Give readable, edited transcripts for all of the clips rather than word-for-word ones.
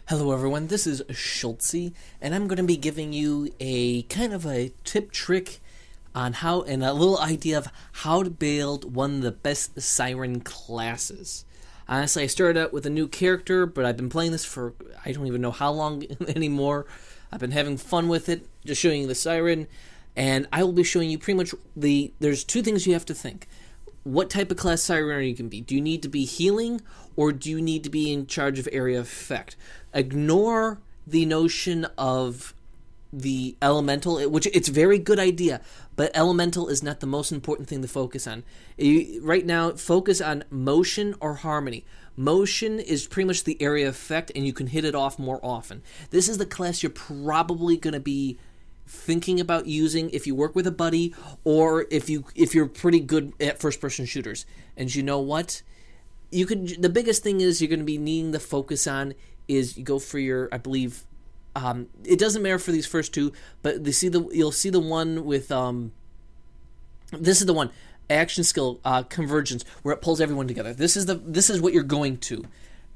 Hello everyone, this is Schultzy, and I'm going to be giving you a kind of a tip trick on how, and a little idea of how to build one of the best siren classes. Honestly, I started out with a new character, but I've been playing this for I don't even know how long anymore. I've been having fun with it, just showing you the siren, and I will be showing you pretty much there's two things you have to think. What type of class siren are you can be? Do you need to be healing, or do you need to be in charge of area effect? Ignore the notion of the elemental, which it's a very good idea, but elemental is not the most important thing to focus on. Right now, focus on motion or harmony. Motion is pretty much the area effect, and you can hit it off more often. This is the class you're probably going to be thinking about using if you work with a buddy, or if you're pretty good at first-person shooters. And you know what? The biggest thing is you're going to be needing to focus on is you go for your, I believe, it doesn't matter for these first two, but you'll see the one with this is the one, action skill convergence, where it pulls everyone together. This is what you're going to,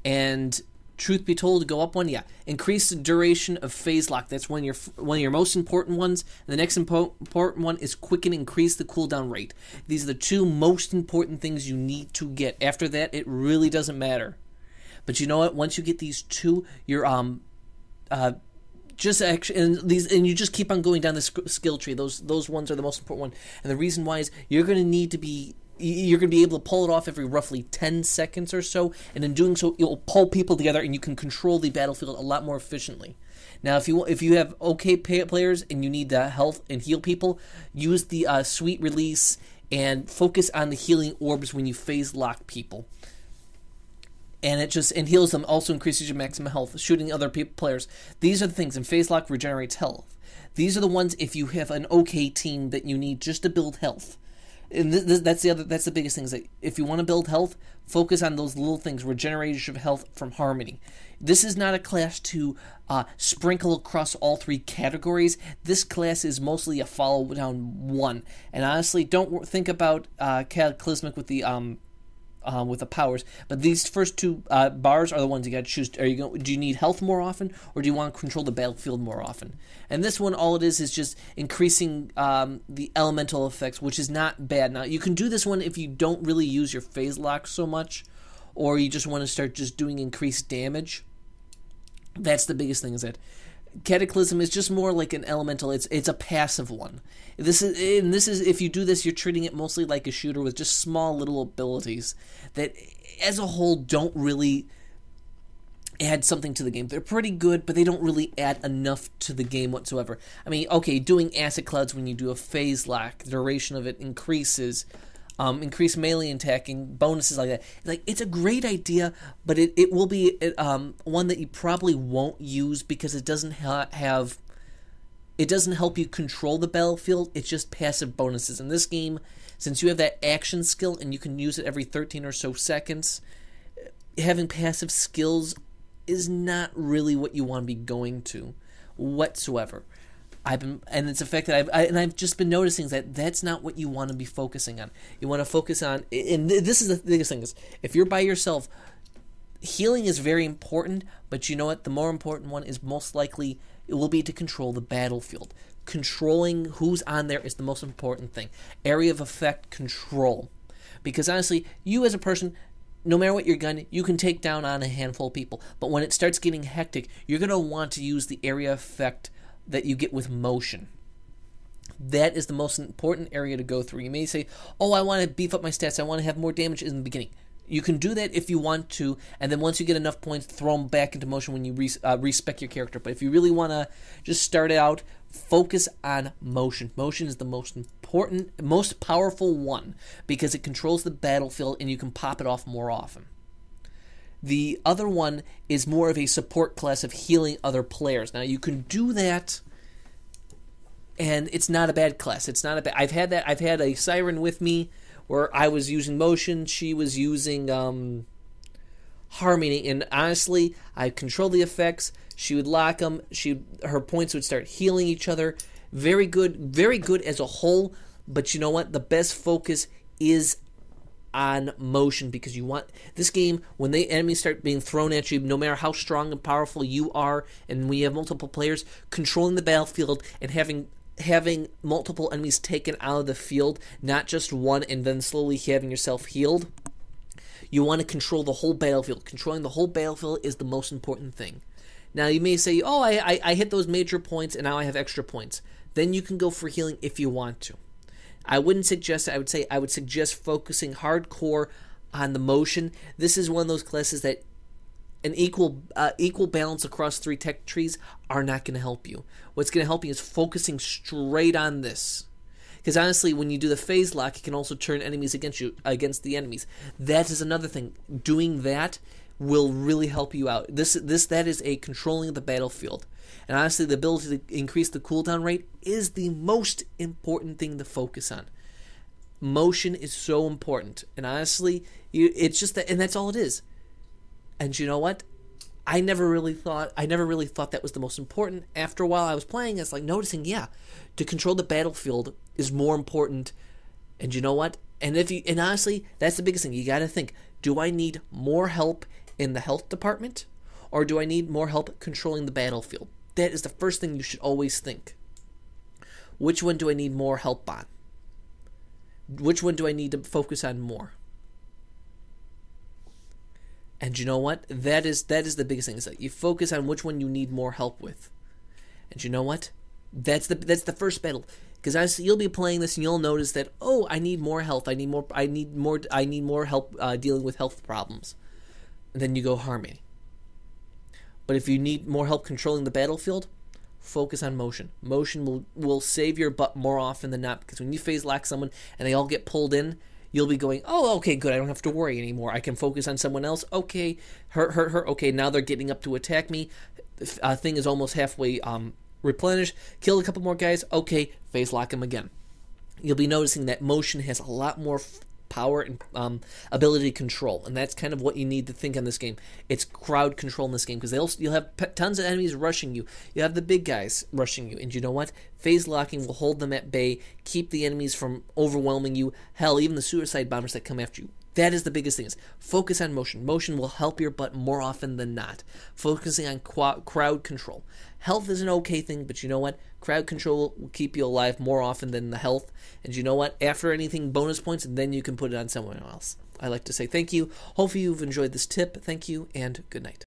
and truth be told, go up one, yeah. Increase the duration of phase lock. That's one of your most important ones. And the next important one is quicken, increase the cooldown rate. These are the two most important things you need to get. After that, it really doesn't matter. But you know what? Once you get these two, you're just actually, and you just keep on going down the skill tree. Those ones are the most important one. And the reason why is you're going to be able to pull it off every roughly 10 seconds or so, and in doing so, you'll pull people together, and you can control the battlefield a lot more efficiently. Now, if you have okay players and you need to health and heal people, use the sweet release and focus on the healing orbs when you phase lock people. And it heals them, also increases your maximum health, shooting other players. These are the things, and phase lock regenerates health. These are the ones if you have an okay team that you need just to build health. And that's the biggest thing, is that if you want to build health, focus on those little things, regeneration of health from harmony. This is not a class to sprinkle across all three categories. This class is mostly a follow down one. And honestly, don't think about cataclysmic with the powers, but these first two bars are the ones you got to choose. Do you need health more often, or do you want to control the battlefield more often? And this one, all it is just increasing the elemental effects, which is not bad. Now, you can do this one if you don't really use your phase lock so much, or you just want to start just doing increased damage. That's the biggest thing, is that Cataclysm is just more like an elemental. It's a passive one. This is if you do this, you're treating it mostly like a shooter with just small little abilities that, as a whole, don't really add something to the game. They're pretty good, but they don't really add enough to the game whatsoever. I mean, okay, doing acid clouds when you do a phase lock, the duration of it increases. Increase melee attacking, bonuses like that. It's a great idea, but it will be one that you probably won't use because it doesn't it doesn't help you control the battlefield. It's just passive bonuses. In this game, since you have that action skill and you can use it every 13 or so seconds, having passive skills is not really what you want to be going to whatsoever. It's a fact that I've just been noticing that that's not what you want to be focusing on. You want to focus on, and this is the biggest thing, is if you're by yourself, healing is very important, but you know what? The more important one is most likely it will be to control the battlefield. Controlling who's on there is the most important thing. Area of effect control. Because honestly, you as a person, no matter what your gun, you can take down on a handful of people. But when it starts getting hectic, you're going to want to use the area effect that you get with motion. That is the most important area to go through. You may say, oh, I want to beef up my stats, I want to have more damage in the beginning. You can do that if you want to, and then once you get enough points, throw them back into motion when you respec your character. But if you really want to just start out, focus on motion. Motion is the most important, most powerful one, because it controls the battlefield and you can pop it off more often. The other one is more of a support class of healing other players. Now, you can do that, and it's not a bad class. It's not a bad. I've had a siren with me where I was using motion, she was using harmony, and honestly, I controlled the effects. She would lock them. Her points would start healing each other. Very good as a whole. But you know what? The best focus is on motion, because you want this game, when the enemies start being thrown at you, no matter how strong and powerful you are, and we have multiple players, controlling the battlefield and having multiple enemies taken out of the field, not just one, and then slowly having yourself healed. You want to control the whole battlefield. Controlling the whole battlefield is the most important thing. Now, you may say, oh, I hit those major points, and now I have extra points. Then you can go for healing if you want to. I wouldn't suggest it. I would suggest focusing hardcore on the motion. This is one of those classes that an equal balance across 3 tech trees are not going to help you. What's going to help you is focusing straight on this. Because honestly, when you do the phase lock, it can also turn enemies against the enemies. That is another thing. Doing that will really help you out. That is a controlling of the battlefield. And honestly, the ability to increase the cooldown rate is the most important thing to focus on. Motion is so important. And honestly, it's just that, and that's all it is. And you know what? I never really thought that was the most important. After a while I was playing, it's like noticing, yeah, to control the battlefield is more important. And you know what? And honestly, that's the biggest thing. You got to think, do I need more help in the health department, or do I need more help controlling the battlefield? That is the first thing you should always think. Which one do I need more help on? Which one do I need to focus on more? And you know what? That is the biggest thing. Is that you focus on which one you need more help with. And you know what? That's the first battle. Because you'll be playing this and you'll notice that, oh, I need more health. I need more help dealing with health problems. And then you go harmony. But if you need more help controlling the battlefield, focus on motion. Motion will save your butt more often than not. Because when you phase lock someone and they all get pulled in, you'll be going, oh, okay, good, I don't have to worry anymore. I can focus on someone else. Okay, hurt. Okay, now they're getting up to attack me. Thing is almost halfway replenished. Kill a couple more guys. Okay, phase lock them again. You'll be noticing that motion has a lot more power and ability to control, and that's kind of what you need to think on this game. It's crowd control in this game, because you'll have tons of enemies rushing you. You have the big guys rushing you, and you know what? Phase locking will hold them at bay, keep the enemies from overwhelming you. Hell, even the suicide bombers that come after you. That is the biggest thing. Is focus on motion. Motion will help your butt more often than not. Focusing on crowd control. Health is an okay thing, but you know what? Crowd control will keep you alive more often than the health. And you know what? After anything, bonus points, and then you can put it on someone else. I like to say thank you. Hopefully you've enjoyed this tip. Thank you, and good night.